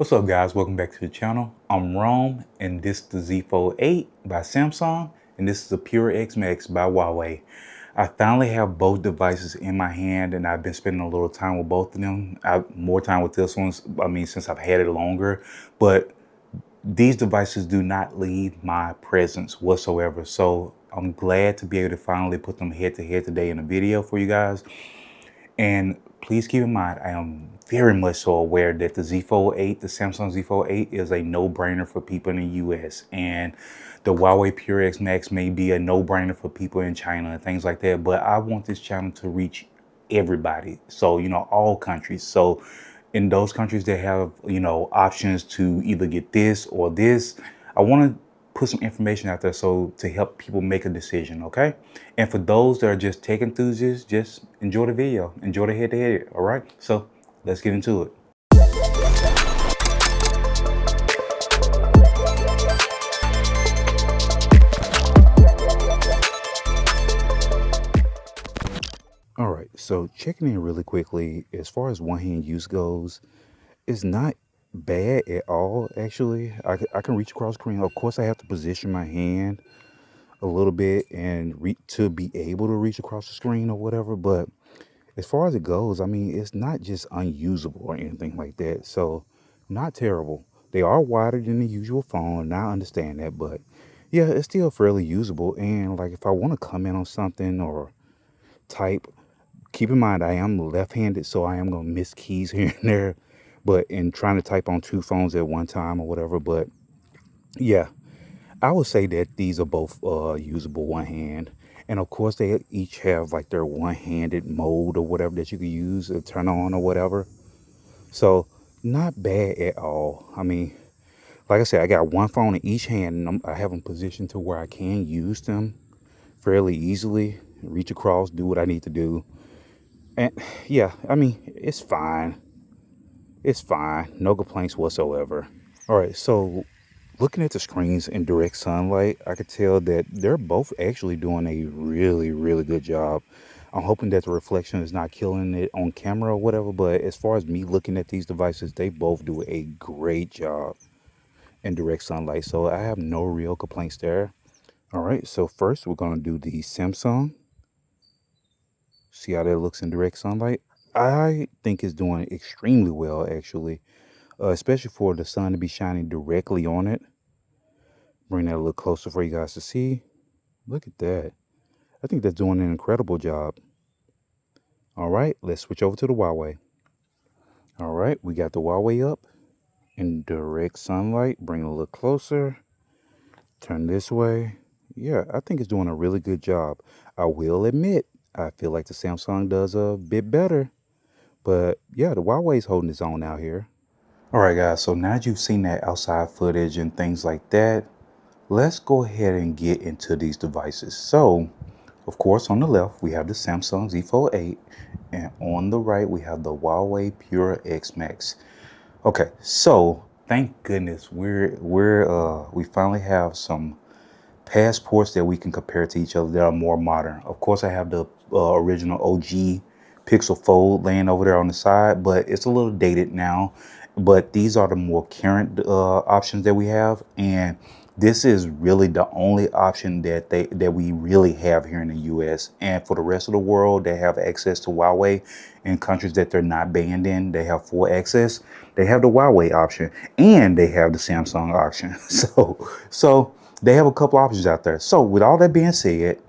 What's up, guys? Welcome back to the channel. I'm Rome, and this is the Z Fold 8 by Samsung, and this is the Pura X Max by Huawei. I finally have both devices in my hand, and I've been spending a little time with both of them. More time with this one, since I've had it longer, but these devices do not leave my presence whatsoever. So I'm glad to be able to finally put them head to head today in a video for you guys. And please keep in mind, I am very much so aware that the Z Fold 8, the Samsung Z Fold 8 is a no-brainer for people in the US. And the Huawei Pure X Max may be a no-brainer for people in China and things like that. But I want this channel to reach everybody. So, all countries. So in those countries that have, options to either get this or this, I want to put some information out there so to help people make a decision, okay? And for those that are just tech enthusiasts, just enjoy the video, enjoy the head-to-head, all right? So let's get into it. All right, so checking in really quickly, as far as one-hand use goes, it's not bad at all, actually. I can reach across the screen. Of course, I have to position my hand a little bit and to be able to reach across the screen or whatever. But as far as it goes, it's not just unusable or anything like that. So not terrible. They are wider than the usual phone, and I understand that, but yeah, it's still fairly usable. And like if I want to comment on something or type, keep in mind I am left-handed, so I am gonna miss keys here and there. But in trying to type on two phones at one time or whatever, but yeah, I would say that these are both usable one hand. And of course, they each have like their one-handed mode or whatever that you can use or turn on or whatever. So not bad at all. Like I said, I got one phone in each hand, and I have them positioned to where I can use them fairly easily, reach across, do what I need to do. And yeah, it's fine. It's fine. No complaints whatsoever. All right, so looking at the screens in direct sunlight, I could tell that they're both actually doing a really, really good job. I'm hoping that the reflection is not killing it on camera or whatever, but as far as me looking at these devices, they both do a great job in direct sunlight. So I have no real complaints there. All right, so first we're going to do the Samsung. See how that looks in direct sunlight? I think it's doing extremely well, actually, especially for the sun to be shining directly on it. Bring that a little closer for you guys to see. Look at that. I think that's doing an incredible job. All right, let's switch over to the Huawei. All right, we got the Huawei up in direct sunlight. Bring it a little closer. Turn this way. Yeah, I think it's doing a really good job. I will admit, I feel like the Samsung does a bit better. But yeah, the Huawei's holding its own out here. All right, guys, so now that you've seen that outside footage and things like that, let's go ahead and get into these devices. So, of course, on the left, we have the Samsung Z Fold 8, and on the right, we have the Huawei Pura X Max. Okay, so thank goodness we finally have some passports that we can compare to each other that are more modern. Of course, I have the original OG Pixel Fold laying over there on the side, but it's a little dated now. But these are the more current options that we have, and this is really the only option that we really have here in the US. And for the rest of the world that have access to Huawei in countries that they're not banned in, they have full access. They have the Huawei option and they have the Samsung option. So they have a couple options out there. So with all that being said,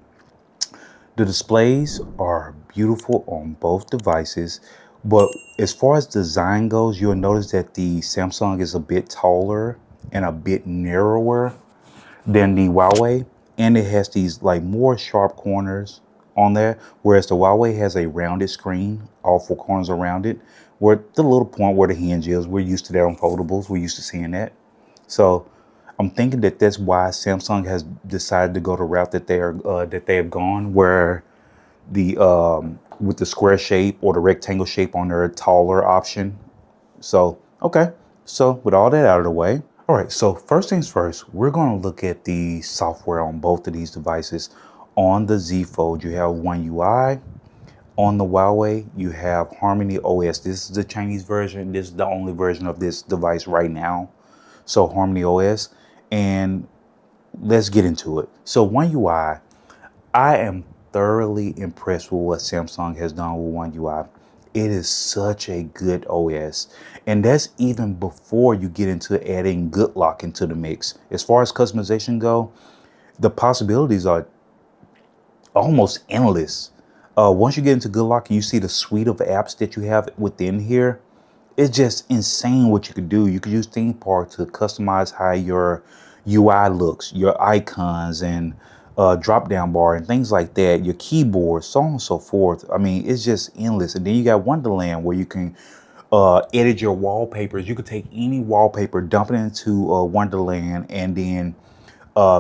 the displays are beautiful on both devices, but as far as design goes, you'll notice that the Samsung is a bit taller and a bit narrower than the Huawei, and it has these like more sharp corners on there, whereas the Huawei has a rounded screen, all four corners around it, where the little point where the hinge is. We're used to that on foldables. We're used to seeing that. So I'm thinking that that's why Samsung has decided to go the route that they have gone, where the with the square shape or the rectangle shape on their taller option. So okay, so with all that out of the way, all right. So first things first, we're going to look at the software on both of these devices. On the Z Fold, you have One UI. On the Huawei, you have Harmony OS. This is the Chinese version. This is the only version of this device right now. So Harmony OS, and let's get into it. So One UI, I am thoroughly impressed with what Samsung has done with One UI. It is such a good OS. And that's even before you get into adding Good Lock into the mix. As far as customization go, the possibilities are almost endless. Once you get into Good Lock and you see the suite of apps that you have within here, it's just insane what you could do. You could use Theme Park to customize how your UI looks, your icons and drop down bar and things like that, your keyboard, so on and so forth. I mean, it's just endless. And then you got Wonderland where you can edit your wallpapers. You could take any wallpaper, dump it into Wonderland, and then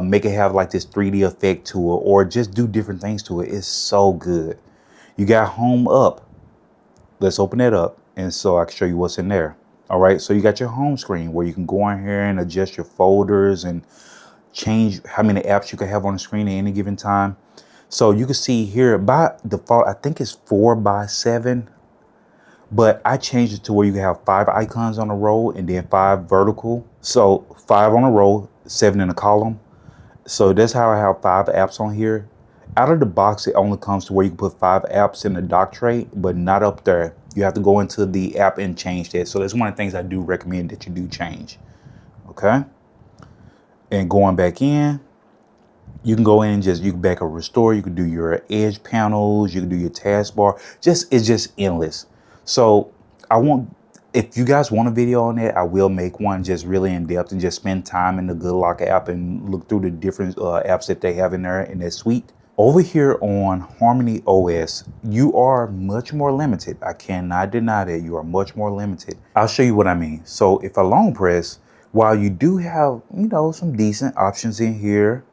make it have like this 3D effect to it, or just do different things to it. It's so good. You got Home Up. Let's open it up, and so I can show you what's in there. All right, so you got your home screen where you can go in here and adjust your folders and change how many apps you can have on the screen at any given time. So you can see here by default, I think it's 4x7, but I changed it to where you can have 5 icons on a row and then 5 vertical. So 5 on a row, 7 in a column. So that's how I have 5 apps on here. Out of the box, it only comes to where you can put 5 apps in the dock tray, but not up there. You have to go into the app and change that. So that's one of the things I do recommend that you do change. Okay. And going back in, you can go in and you can back up restore. You can do your edge panels. You can do your taskbar. It's just endless. So if you guys want a video on that, I will make one just really in depth and just spend time in the Good Lock app and look through the different apps that they have in there in that suite. Over here on Harmony OS, you are much more limited. I cannot deny that you are much more limited. I'll show you what I mean. So if I long press, while you do have, some decent options in here,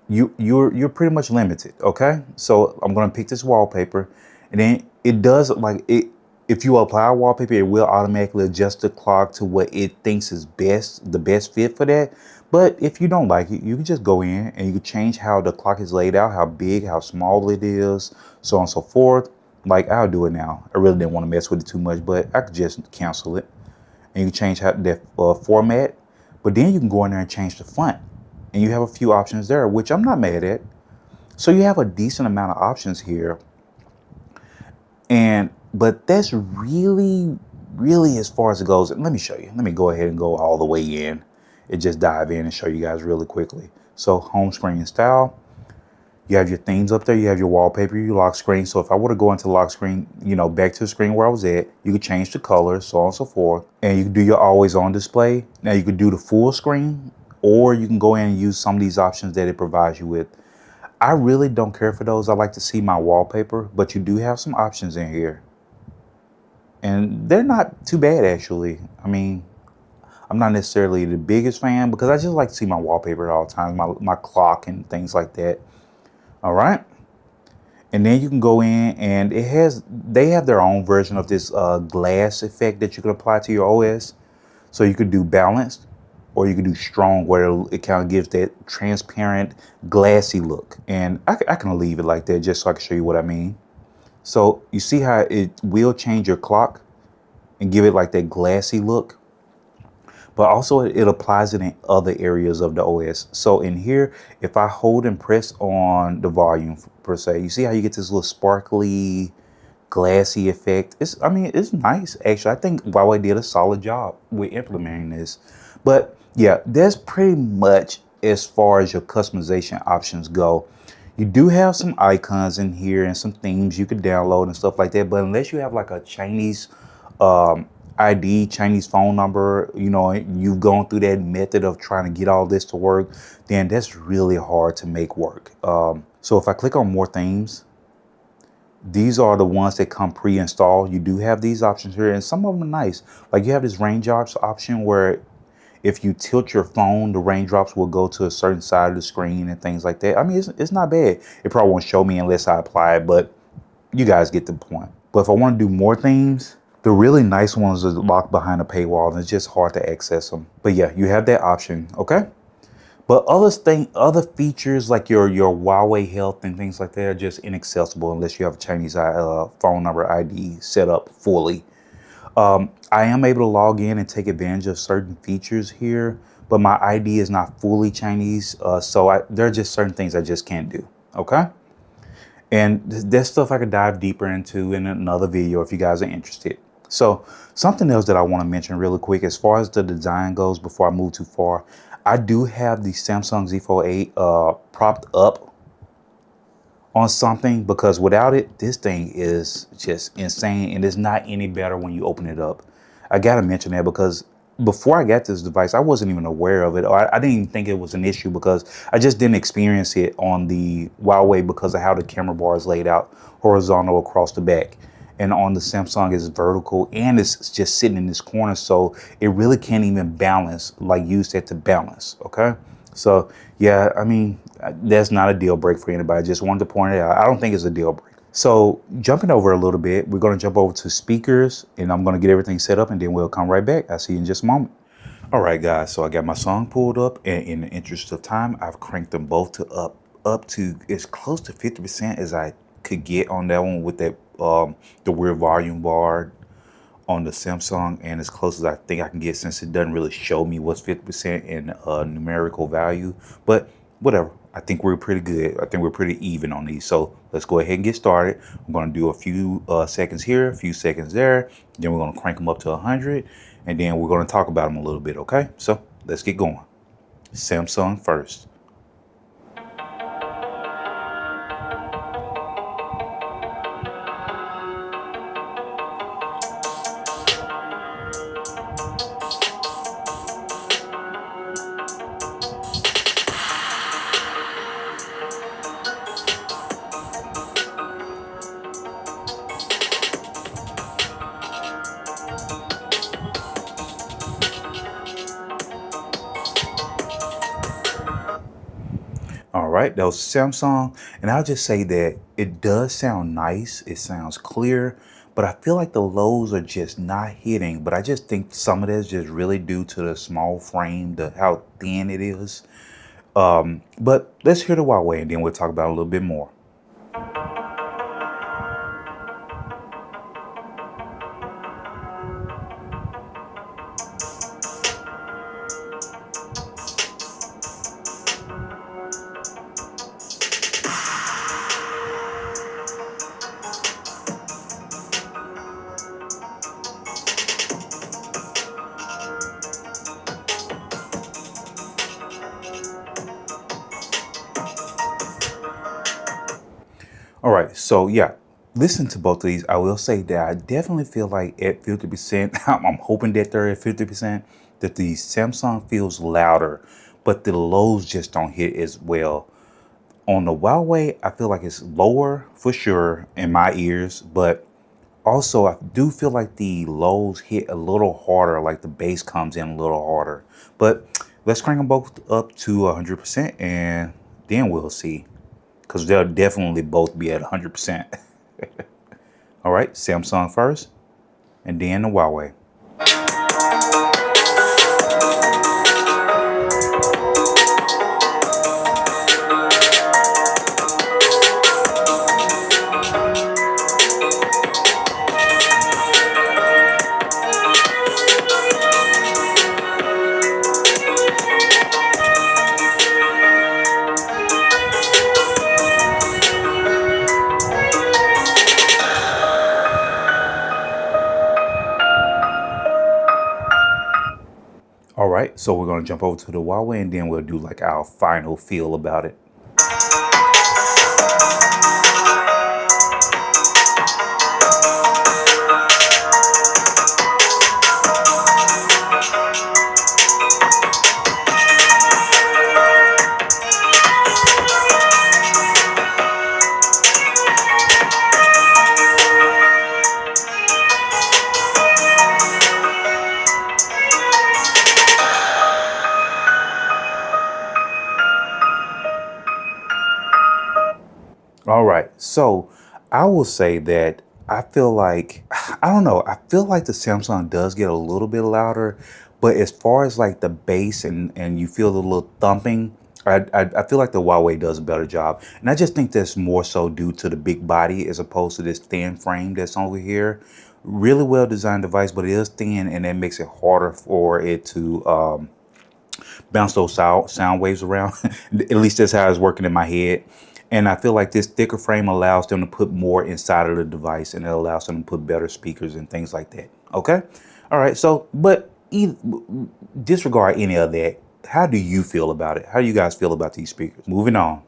you're pretty much limited. Okay, so I'm gonna pick this wallpaper, and then it does like it. If you apply a wallpaper, it will automatically adjust the clock to what it thinks is the best fit for that. But if you don't like it, you can just go in and you can change how the clock is laid out, how big, how small it is, so on and so forth. Like I'll do it now. I really didn't want to mess with it too much, but I could just cancel it. And you can change how that format. But then you can go in there and change the font. And you have a few options there, which I'm not mad at. So you have a decent amount of options here. But that's really as far as it goes. Let me show you. Let me go ahead and go all the way in and just dive in and show you guys really quickly. So home screen style, you have your themes up there, you have your wallpaper, your lock screen. So if I were to go into lock screen, back to the screen where I was at, you could change the colors, so on and so forth. And you can do your always on display. Now you could do the full screen, or you can go in and use some of these options that it provides you with. I really don't care for those. I like to see my wallpaper, but you do have some options in here. And they're not too bad, actually. I mean, I'm not necessarily the biggest fan because I just like to see my wallpaper at all times, my clock and things like that. All right. And then you can go in and they have their own version of this glass effect that you can apply to your OS. So you could do balanced, or you could do strong, where it kind of gives that transparent, glassy look. And I can leave it like that just so I can show you what I mean. So you see how it will change your clock and give it like that glassy look, but also it applies it in other areas of the OS. So in here, if I hold and press on the volume per se, you see how you get this little sparkly, glassy effect. It's nice, actually. I think Huawei did a solid job with implementing this. But yeah, that's pretty much as far as your customization options go. You do have some icons in here and some themes you could download and stuff like that. But unless you have like a Chinese ID, Chinese phone number, you've gone through that method of trying to get all this to work, then that's really hard to make work. So if I click on more themes, these are the ones that come pre-installed. You do have these options here, and some of them are nice. Like you have this raindrops option where if you tilt your phone, the raindrops will go to a certain side of the screen and things like that. I mean, it's not bad. It probably won't show me unless I apply it, but you guys get the point. But if I want to do more themes, the really nice ones are locked behind a paywall and it's just hard to access them. But yeah, you have that option, okay? But other features like your Huawei Health and things like that are just inaccessible unless you have a Chinese phone number ID set up fully. I am able to log in and take advantage of certain features here, but my ID is not fully Chinese, so there are just certain things I just can't do. Okay, and there's stuff I could dive deeper into in another video if you guys are interested. So something else that I want to mention really quick, as far as the design goes, before I move too far, I do have the Samsung Z Fold 8 propped up on something, because without it, this thing is just insane, and it's not any better when you open it up. I gotta mention that because before I got this device, I wasn't even aware of it, or I didn't even think it was an issue because I just didn't experience it on the Huawei because of how the camera bar is laid out horizontal across the back. And on the Samsung, it's vertical and it's just sitting in this corner, so it really can't even balance, like use that to balance. Okay, so yeah, I mean, that's not a deal break for anybody. I just wanted to point it out. I don't think it's a deal break. So jumping over a little bit, we're going to jump over to speakers, and I'm going to get everything set up, and then we'll come right back. I'll see you in just a moment. All right, guys. So I got my song pulled up, and in the interest of time, I've cranked them both to up to as close to 50% as I could get on that one with that the weird volume bar on the Samsung, and as close as I think I can get, since it doesn't really show me what's 50% in numerical value. But whatever, I think we're pretty good. I think we're pretty even on these. So let's go ahead and get started. I'm going to do a few seconds here, a few seconds there. Then we're going to crank them up to 100, and then we're going to talk about them a little bit. Okay, so let's get going. Samsung first. All right, that was Samsung. And I'll just say that it does sound nice. It sounds clear, but I feel like the lows are just not hitting. But I just think some of this is just really due to the small frame, the how thin it is. But let's hear the Huawei, and then we'll talk about it a little bit more. All right, so yeah, listen to both of these. I will say that I definitely feel like at 50%, I'm hoping that they're at 50%, that the Samsung feels louder, but the lows just don't hit as well. On the Huawei, I feel like it's lower for sure in my ears, but also I do feel like the lows hit a little harder, like the bass comes in a little harder. But let's crank them both up to 100%, and then we'll see, because they'll definitely both be at 100%. All right, Samsung first, and then the Huawei. All right, so we're gonna jump over to the Huawei, and then we'll do like our final feel about it. All right. So I will say that I feel like I don't know. I feel like the Samsung does get a little bit louder, but as far as like the bass and you feel the little thumping, I feel like the Huawei does a better job. And I just think that's more so due to the big body as opposed to this thin frame that's over here. Really well designed device, but it is thin and that makes it harder for it to bounce those sound waves around. At least that's how it's working in my head. And I feel like this thicker frame allows them to put more inside of the device, and it allows them to put better speakers and things like that. Okay. All right. So, but disregard any of that. How do you feel about it? How do you guys feel about these speakers? Moving on.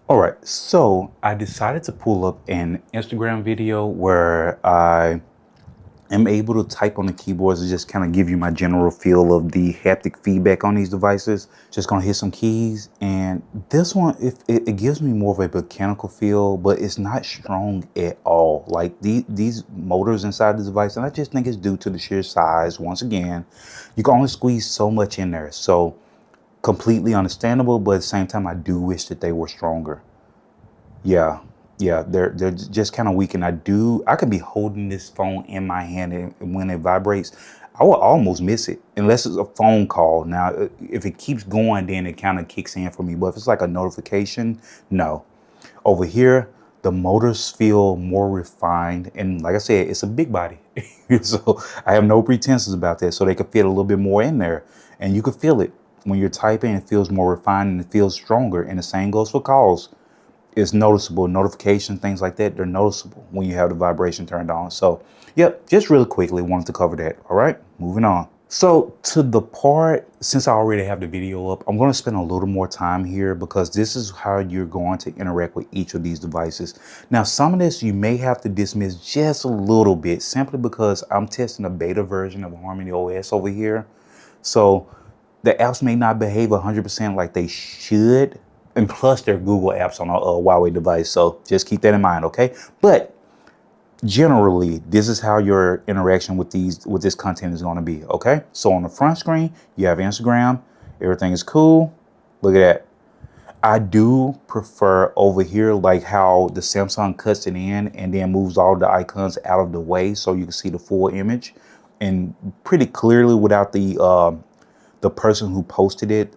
All right. So I decided to pull up an Instagram video where I am able to type on the keyboards and just kind of give you my general feel of the haptic feedback on these devices. Just gonna hit some keys, and this one, if it gives me more of a mechanical feel, but it's not strong at all. Like these motors inside the device, and I just think it's due to the sheer size. Once again, you can only squeeze so much in there, so completely understandable. But at the same time, I do wish that they were stronger. Yeah, yeah, they're just kind of weak, and I could be holding this phone in my hand, and when it vibrates, I will almost miss it unless it's a phone call. Now, if it keeps going, then it kind of kicks in for me. But if it's like a notification, no. Over here, the motors feel more refined, and like I said, it's a big body, so I have no pretenses about that. So they could fit a little bit more in there, and you could feel it when you're typing. It feels more refined and it feels stronger. And the same goes for calls. It's noticeable. Notification, things like that, they're noticeable when you have the vibration turned on. So, yep, just really quickly wanted to cover that. All right, moving on. So to the part, since I already have the video up, I'm going to spend a little more time here because this is how you're going to interact with each of these devices. Now, some of this you may have to dismiss just a little bit simply because I'm testing a beta version of Harmony OS over here. So the apps may not behave 100% like they should. And plus, they're Google apps on a Huawei device. So just keep that in mind, okay? But generally, this is how your interaction with this content is going to be, okay? So on the front screen, you have Instagram. Everything is cool. Look at that. I do prefer over here like how the Samsung cuts it in and then moves all the icons out of the way so you can see the full image and pretty clearly without the person who posted it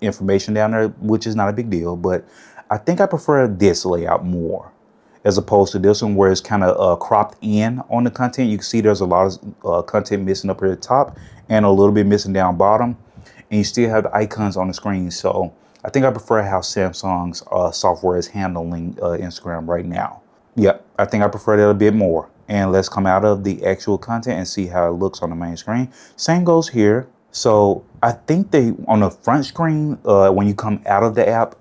information down there, which is not a big deal. But I think I prefer this layout more as opposed to this one where it's kind of cropped in on the content. You can see there's a lot of content missing up here at the top and a little bit missing down bottom, and you still have the icons on the screen. So I think I prefer how Samsung's software is handling Instagram right now. Yep, I think I prefer that a bit more. And let's come out of the actual content and see how it looks on the main screen. Same goes here. So I think on the front screen, when you come out of the app,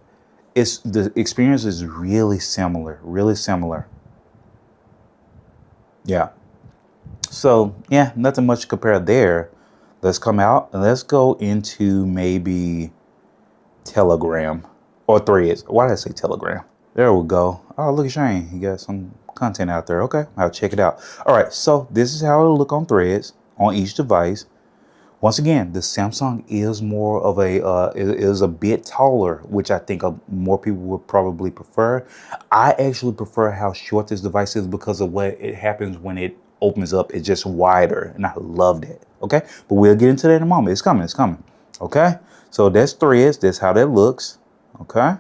the experience is really similar, really similar. Yeah. So yeah, nothing much to compare there. Let's come out and let's go into maybe Telegram or Threads. Why did I say Telegram? There we go. Oh, look at Shane. He got some content out there. Okay, I'll check it out. All right, so this is how it'll look on Threads on each device. Once again, the Samsung is more of is a bit taller, which I think more people would probably prefer. I actually prefer how short this device is because of what it happens when it opens up. It's just wider, and I love that. Okay, but we'll get into that in a moment. It's coming. It's coming. Okay, so that's Threads. That's how that looks. Okay,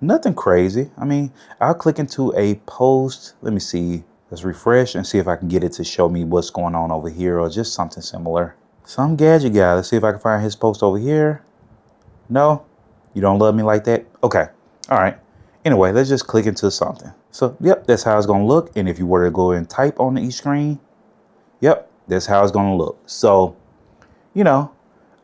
nothing crazy. I mean, I'll click into a post. Let me see. Let's refresh and see if I can get it to show me what's going on over here or just something similar. Some gadget guy. Let's see if I can find his post over here. No? You don't love me like that? Okay. All right. Anyway, let's just click into something. So, yep, that's how it's going to look. And if you were to go and type on each screen, yep, that's how it's going to look. So, you know,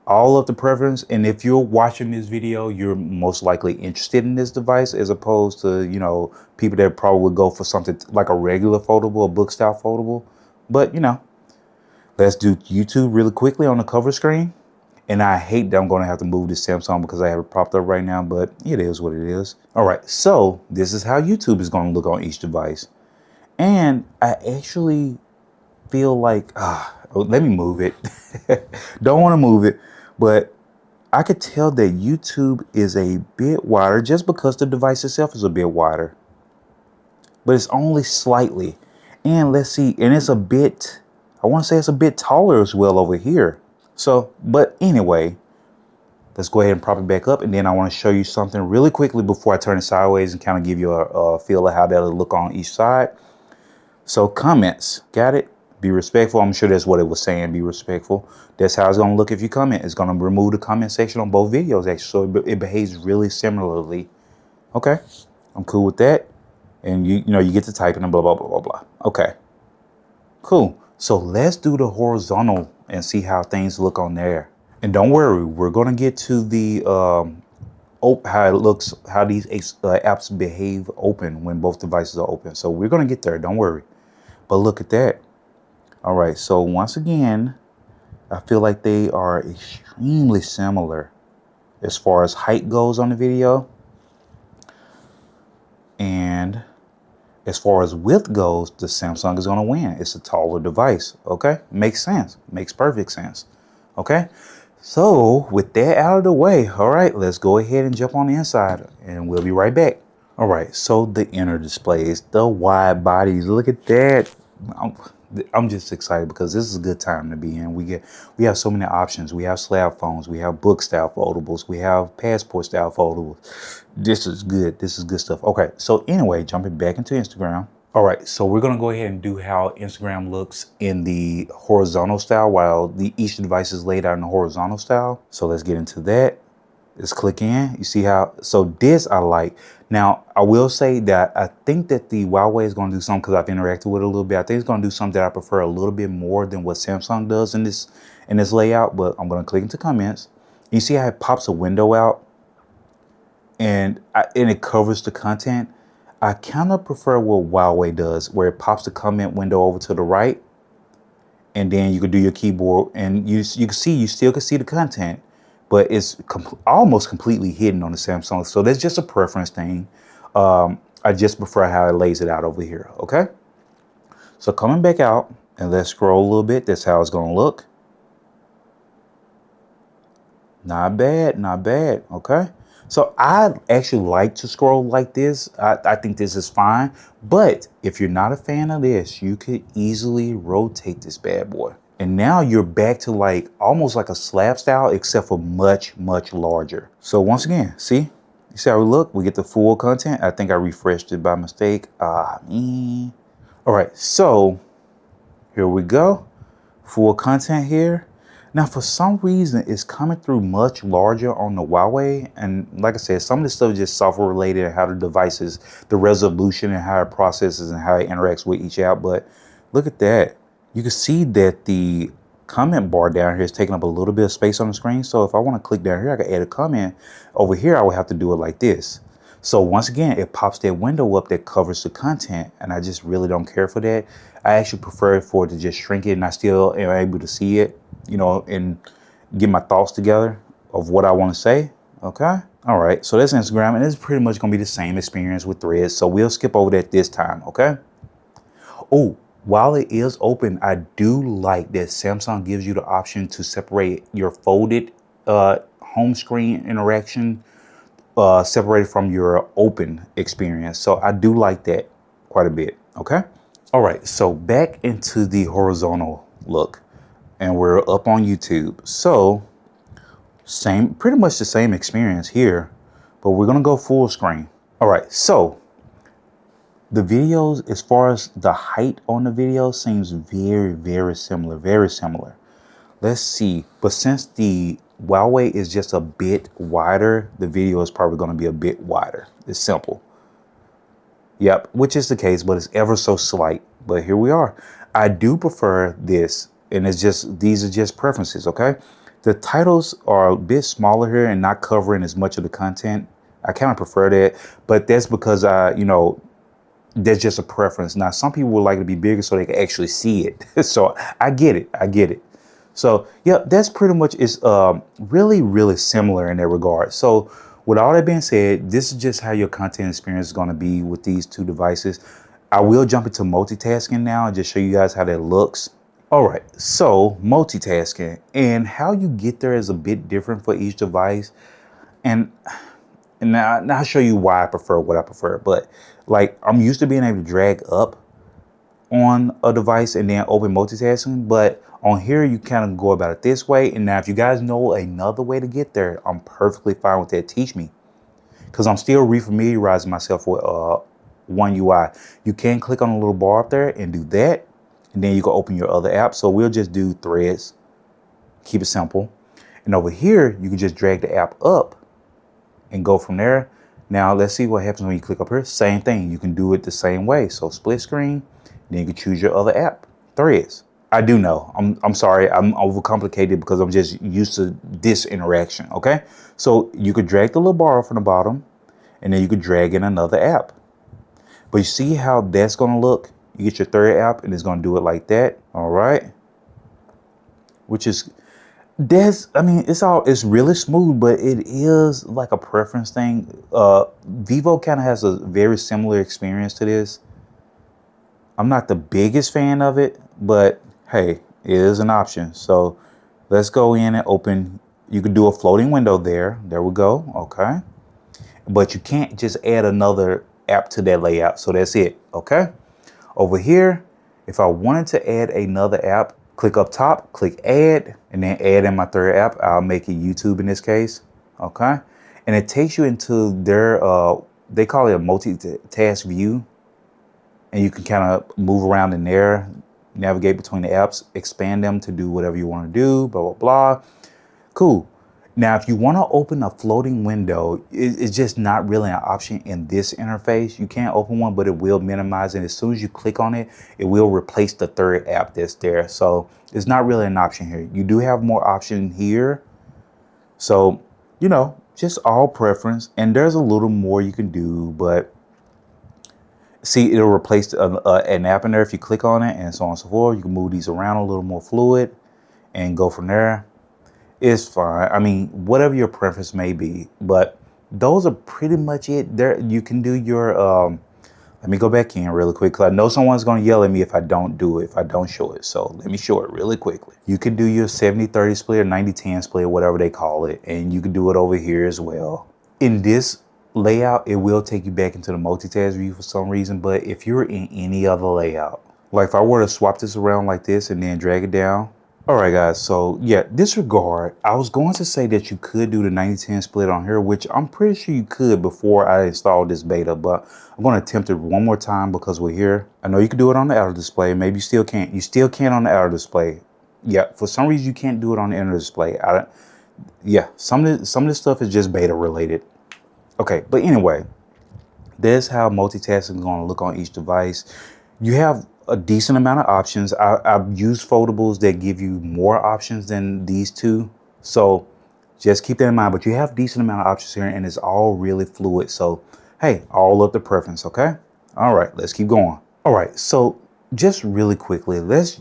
all of the preference. And if you're watching this video, you're most likely interested in this device as opposed to, you know, people that probably would go for something like a regular foldable, a book style foldable. But, you know, let's do YouTube really quickly on the cover screen. And I hate that I'm going to have to move this Samsung because I have it propped up right now, but it is what it is. All right, so this is how YouTube is going to look on each device. And I actually feel like, let me move it. Don't want to move it, but I could tell that YouTube is a bit wider just because the device itself is a bit wider. But it's only slightly. And let's see, and it's a bit, I want to say it's a bit taller as well over here. So, but anyway, let's go ahead and prop it back up. And then I want to show you something really quickly before I turn it sideways and kind of give you a feel of how that'll look on each side. So comments, got it? Be respectful. I'm sure that's what it was saying. Be respectful. That's how it's going to look if you comment. It's going to remove the comment section on both videos, actually. So it behaves really similarly. Okay, I'm cool with that. And you know, you get to typing and blah, blah, blah, blah, blah. Okay, cool. So let's do the horizontal and see how things look on there. And don't worry, we're going to get to the how it looks, how these apps behave open when both devices are open. So we're going to get there. Don't worry. But look at that. All right. So once again, I feel like they are extremely similar as far as height goes on the video. And as far as width goes, the Samsung is going to win. It's a taller device. Okay. Makes sense. Makes perfect sense. Okay. So with that out of the way, all right, let's go ahead and jump on the inside and we'll be right back. All right, so the inner displays, the wide bodies, look at that. I'm just excited because this is a good time to be in. We have so many options. We have slab phones, we have book style foldables, we have passport style foldables. This is good. This is good stuff. Okay, so anyway, jumping back into Instagram. All right, so we're gonna go ahead and do how Instagram looks in the horizontal style while each device is laid out in the horizontal style. So let's get into that. Let's click in. You see how, so this I like. Now, I will say that I think that the Huawei is gonna do something because I've interacted with it a little bit. I think it's gonna do something that I prefer a little bit more than what Samsung does in this layout, but I'm gonna click into comments. You see how it pops a window out and it covers the content. I kind of prefer what Huawei does, where it pops the comment window over to the right, and then you can do your keyboard, and you still can see the content, but it's almost completely hidden on the Samsung. So that's just a preference thing. I just prefer how it lays it out over here. Okay, so coming back out, and let's scroll a little bit. That's how it's gonna look. Not bad, not bad. Okay. So I actually like to scroll like this. I think this is fine. But if you're not a fan of this, you could easily rotate this bad boy. And now you're back to like almost like a slab style, except for much, much larger. So once again, see? You see how we look? We get the full content. I think I refreshed it by mistake. Man. All right, so here we go. Full content here. Now, for some reason, it's coming through much larger on the Huawei. And like I said, some of this stuff is just software related and how the devices, the resolution and how it processes and how it interacts with each app. But look at that. You can see that the comment bar down here is taking up a little bit of space on the screen. So if I want to click down here, I can add a comment. Over here, I would have to do it like this. So once again, it pops that window up that covers the content. And I just really don't care for that. I actually prefer for it to just shrink it and I still am able to see it, you know, and get my thoughts together of what I want to say. Okay. All right. So that's Instagram, and it's pretty much going to be the same experience with Threads. So we'll skip over that this time. Okay. Oh, while it is open, I do like that Samsung gives you the option to separate your folded home screen interaction separated from your open experience. So I do like that quite a bit. Okay. All right. So back into the horizontal look. And we're up on YouTube. So pretty much the same experience here, but we're gonna go full screen. All right, so the videos, as far as the height on the video, seems very, very similar, very similar. Let's see, but since the Huawei is just a bit wider, the video is probably gonna be a bit wider. It's simple. Yep, which is the case, but it's ever so slight. But here we are. I do prefer this. And it's just, these are just preferences, okay? The titles are a bit smaller here and not covering as much of the content. I kind of prefer that, but that's because you know, that's just a preference. Now, some people would like to be bigger so they can actually see it. So I get it, I get it. So yeah, that's pretty much is really, really similar in that regard. So with all that being said, this is just how your content experience is going to be with these two devices. I will jump into multitasking now and just show you guys how that looks. All right, so multitasking and how you get there is a bit different for each device. And now I'll show you why I prefer what I prefer. But like, I'm used to being able to drag up on a device and then open multitasking, but on here you kind of go about it this way. And now if you guys know another way to get there, I'm perfectly fine with that. Teach me, because I'm still refamiliarizing myself with One UI. You can click on a little bar up there and do that, and then you can open your other app. So we'll just do Threads, keep it simple. And over here, you can just drag the app up and go from there. Now let's see what happens when you click up here. Same thing, you can do it the same way. So split screen, then you can choose your other app, Threads. I do know, I'm sorry, I'm overcomplicated because I'm just used to this interaction, okay? So you could drag the little bar from the bottom, and then you could drag in another app. But you see how that's gonna look? You get your third app and it's gonna do it like that, all right? Which is, I mean, it's really smooth, but it is like a preference thing. Vivo kind of has a very similar experience to this. I'm not the biggest fan of it, but hey, it is an option. So let's go in and open. You could do a floating window there. There we go. Okay. But you can't just add another app to that layout. So that's it. Okay. Over here, if I wanted to add another app, click up top, click add, and then add in my third app. I'll make it YouTube in this case. Okay. And it takes you into their, they call it a multitask view. And you can kind of move around in there, navigate between the apps, expand them to do whatever you want to do, blah, blah, blah. Cool. Now, if you want to open a floating window, it's just not really an option in this interface. You can't open one, but it will minimize it. As soon as you click on it, it will replace the third app that's there. So it's not really an option here. You do have more option here. So, you know, just all preference. And there's a little more you can do, but see, it'll replace an app in there if you click on it, and so on and so forth. You can move these around a little more fluid and go from there. It's fine. I mean, whatever your preference may be, but those are pretty much it. There, you can do your, let me go back in really quick, because I know someone's going to yell at me if I don't do it, if I don't show it. So let me show it really quickly. You can do your 70-30 split or 90-10 split, whatever they call it, and you can do it over here as well. In this layout, it will take you back into the multitask view for some reason, but if you're in any other layout, like if I were to swap this around like this and then drag it down. All right, guys, so yeah, disregard. I was going to say that you could do the 90-10 split on here, which I'm pretty sure you could before I installed this beta, but I'm going to attempt it one more time because we're here. I know you can do it on the outer display. Maybe you still can't. You still can't on the outer display. Yeah, for some reason you can't do it on the inner display. Yeah, some of this stuff is just beta related. Okay, but anyway, that's how multitasking is going to look on each device. You have a decent amount of options. I've used foldables that give you more options than these two. So just keep that in mind, but you have a decent amount of options here and it's all really fluid. So, hey, all up to preference, okay? All right, let's keep going. All right, so just really quickly, let's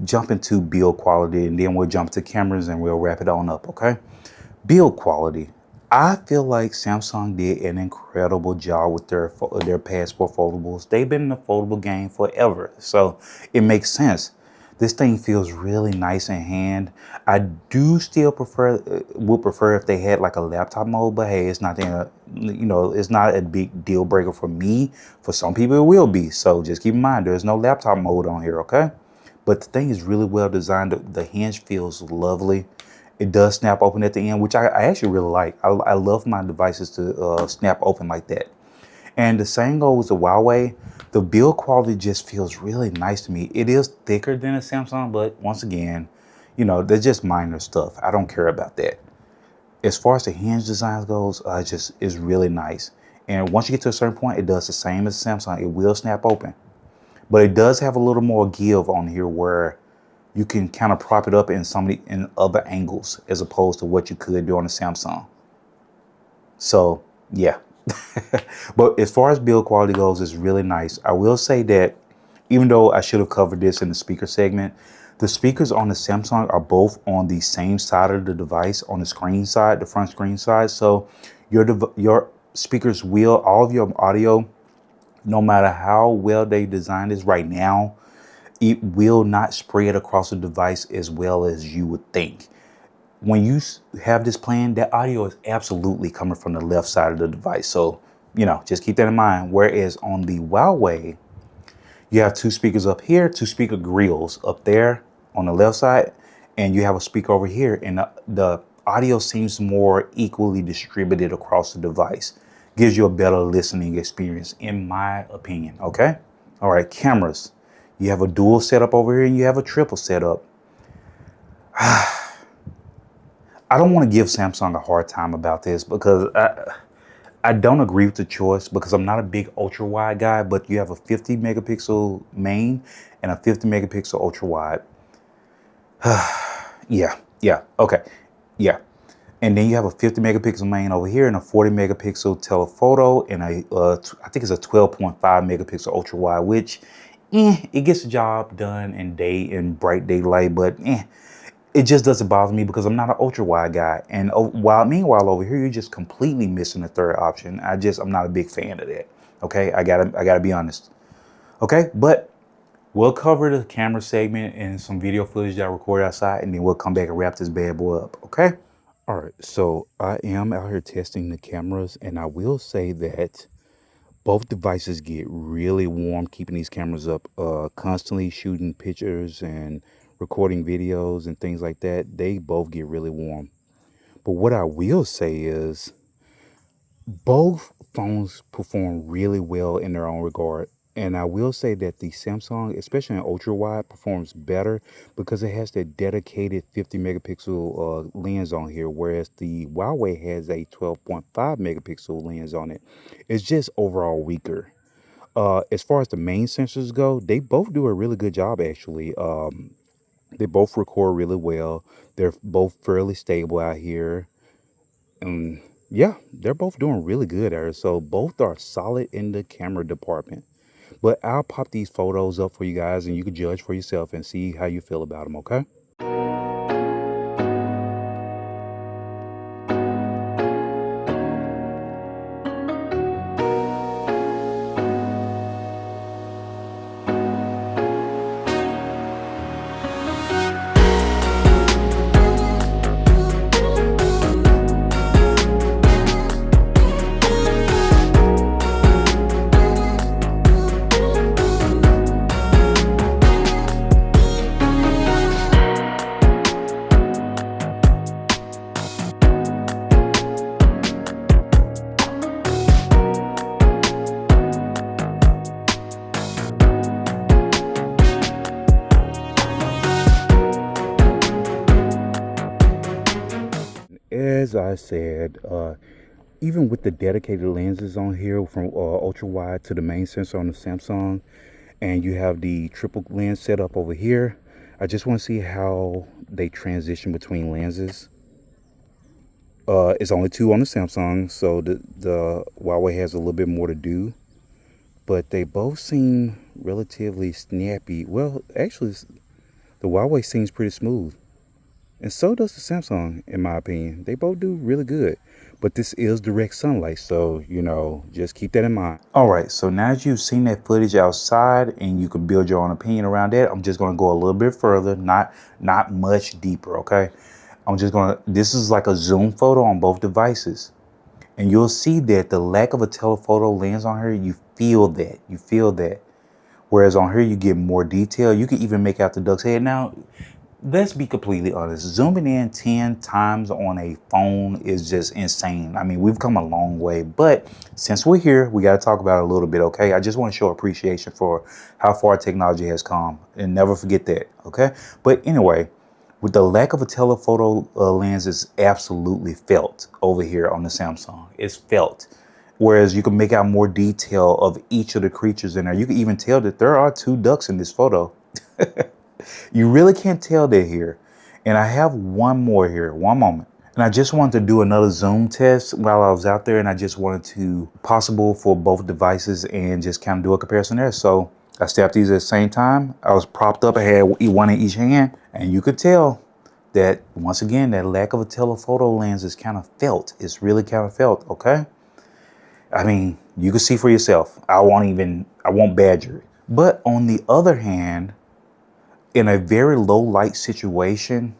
jump into build quality and then we'll jump to cameras and we'll wrap it on up, okay? Build quality. I feel like Samsung did an incredible job with their Passport foldables. They've been in the foldable game forever, so it makes sense. This thing feels really nice in hand. I do still would prefer if they had like a laptop mode, but hey, it's not it's not a big deal breaker for me. For some people, it will be. So just keep in mind, there's no laptop mode on here, okay? But the thing is really well designed. The hinge feels lovely. It does snap open at the end, which I actually really like. I love my devices to snap open like that. And the same goes to Huawei. The build quality just feels really nice to me. It is thicker than a Samsung, but once again, you know, they're just minor stuff. I don't care about that. As far as the hinge design goes, just is really nice. And once you get to a certain point, it does the same as Samsung. It will snap open. But it does have a little more give on here where you can kind of prop it up in other angles as opposed to what you could do on a Samsung. So yeah, but as far as build quality goes, it's really nice. I will say that even though I should have covered this in the speaker segment, the speakers on the Samsung are both on the same side of the device, on the screen side, the front screen side. So your speakers all of your audio, no matter how well they designed this right now, it will not spread across the device as well as you would think. When you have this plan, that audio is absolutely coming from the left side of the device. So, you know, just keep that in mind. Whereas on the Huawei, You have two speakers up here, two speaker grills up there on the left side, and you have a speaker over here, and the audio seems more equally distributed across the device. Gives you a better listening experience, in my opinion, okay? All right, cameras. You have a dual setup over here, and you have a triple setup. I don't want to give Samsung a hard time about this because I don't agree with the choice because I'm not a big ultra wide guy, but you have a 50 megapixel main and a 50 megapixel ultra wide. Yeah, okay, yeah. And then you have a 50 megapixel main over here and a 40 megapixel telephoto and I think it's a 12.5 megapixel ultra wide, which it gets the job done in bright daylight, but it just doesn't bother me because I'm not an ultra wide guy. And meanwhile over here, you're just completely missing the third option. I'm not a big fan of that. Okay, I gotta be honest. Okay, but we'll cover the camera segment and some video footage that I recorded outside, and then we'll come back and wrap this bad boy up. Okay. All right, so I am out here testing the cameras, and I will say that both devices get really warm keeping these cameras up, constantly shooting pictures and recording videos and things like that. They both get really warm. But what I will say is both phones perform really well in their own regard. And I will say that the Samsung, especially in ultra wide, performs better because it has that dedicated 50 megapixel lens on here, whereas the Huawei has a 12.5 megapixel lens on it. It's just overall weaker. As far as the main sensors go, they both do a really good job actually. They both record really well. They're both fairly stable out here. Yeah, they're both doing really good there. So both are solid in the camera department. But I'll pop these photos up for you guys and you can judge for yourself and see how you feel about them, okay? As I said, even with the dedicated lenses on here from ultra wide to the main sensor on the Samsung, and you have the triple lens setup over here, I just want to see how they transition between lenses. It's only two on the Samsung, so the Huawei has a little bit more to do, but they both seem relatively snappy. Well, actually, the Huawei seems pretty smooth. And so does the Samsung, in my opinion. They both do really good. But this is direct sunlight, so, just keep that in mind. All right, so now that you've seen that footage outside and you can build your own opinion around that, I'm just going to go a little bit further, not much deeper, okay? This is like a zoom photo on both devices. And you'll see that the lack of a telephoto lens on here, you feel that. You feel that. Whereas on here, you get more detail. You can even make out the duck's head. Now, let's be completely honest. Zooming in 10 times on a phone is just insane. I mean, we've come a long way, but since we're here, we got to talk about it a little bit, okay? I just want to show appreciation for how far technology has come and never forget that, okay? But anyway, with the lack of a telephoto lens is absolutely felt over here on the Samsung. It's felt. Whereas you can make out more detail of each of the creatures in there. You can even tell that there are two ducks in this photo. You really can't tell they're here. And I have one more here, one moment. And I just wanted to do another zoom test while I was out there, and I just wanted to possible for both devices and just kind of do a comparison there. So I stepped these at the same time. I was propped up, I had one in each hand, and you could tell that once again, that lack of a telephoto lens is kind of felt. It's really kind of felt, okay? I mean, you can see for yourself. I won't badger it. But on the other hand, in a very low light situation,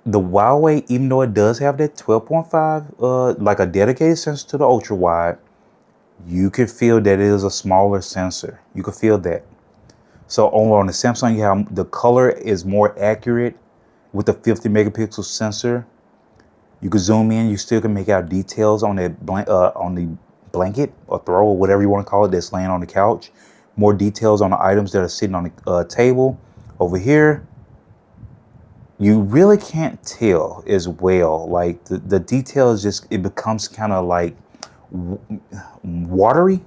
the Huawei, even though it does have that 12.5, like a dedicated sensor to the ultra wide, You can feel that it is a smaller sensor. You can feel that. So on the Samsung, you have the color is more accurate with the 50 megapixel sensor. You can zoom in. You still can make out details on on the blanket or throw or whatever you want to call it that's laying on the couch. More details on the items that are sitting on the table. Over here, you really can't tell as well. Like the details just, it becomes kind of like watery.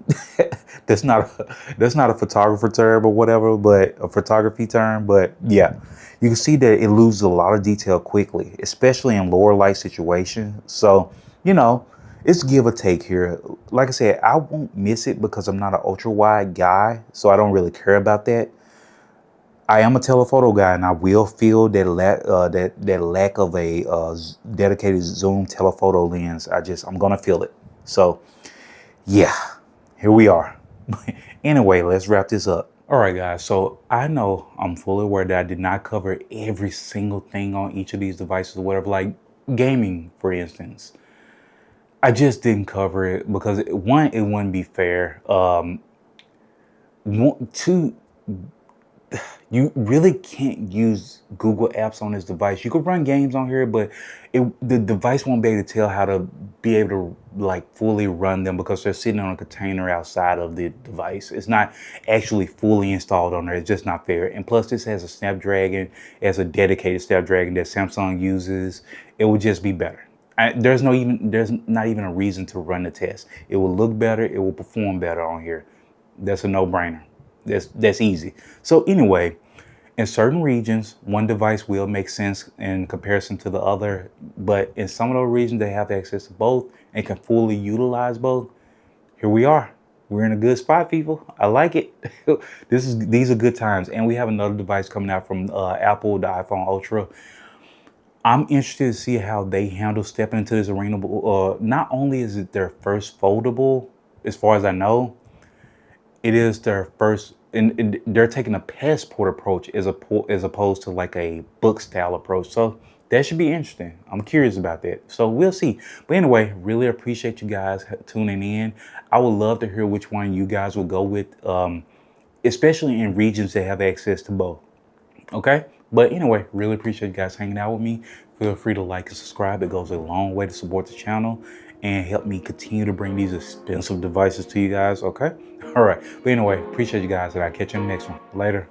That's not a photographer term or whatever, but a photography term. But yeah, you can see that it loses a lot of detail quickly, especially in lower light situations. So, you know, it's give or take here. Like I said, I won't miss it because I'm not an ultra wide guy, so I don't really care about that. I am a telephoto guy, and I will feel that lack of a dedicated zoom telephoto lens. I'm gonna feel it. So yeah, here we are. Anyway, let's wrap this up. All right, guys. So I know I'm fully aware that I did not cover every single thing on each of these devices or whatever, like gaming, for instance. I just didn't cover it because one, it wouldn't be fair. Two, you really can't use Google Apps on this device. You could run games on here, but the device won't be able to tell how to be able to like fully run them because they're sitting on a container outside of the device. It's not actually fully installed on there. It's just not fair. And plus, this has a Snapdragon, as a dedicated Snapdragon that Samsung uses. It would just be better. There's not even a reason to run the test. It will look better. It will perform better on here. That's a no-brainer. That's easy. So anyway, in certain regions, one device will make sense in comparison to the other, but in some of those regions, they have access to both and can fully utilize both. Here we are. We're in a good spot, people. I like it. These are good times, and we have another device coming out from Apple, the iPhone Ultra. I'm interested to see how they handle stepping into this arena. Not only is it their first foldable, as far as I know, it is their first, and they're taking a passport approach as opposed to like a book style approach. So that should be interesting. I'm curious about that. So we'll see. But anyway, really appreciate you guys tuning in. I would love to hear which one you guys will go with, especially in regions that have access to both. Okay. But anyway, really appreciate you guys hanging out with me. Feel free to like and subscribe. It goes a long way to support the channel and help me continue to bring these expensive devices to you guys. Okay. All right. But anyway, appreciate you guys, and I'll catch you in the next one. Later.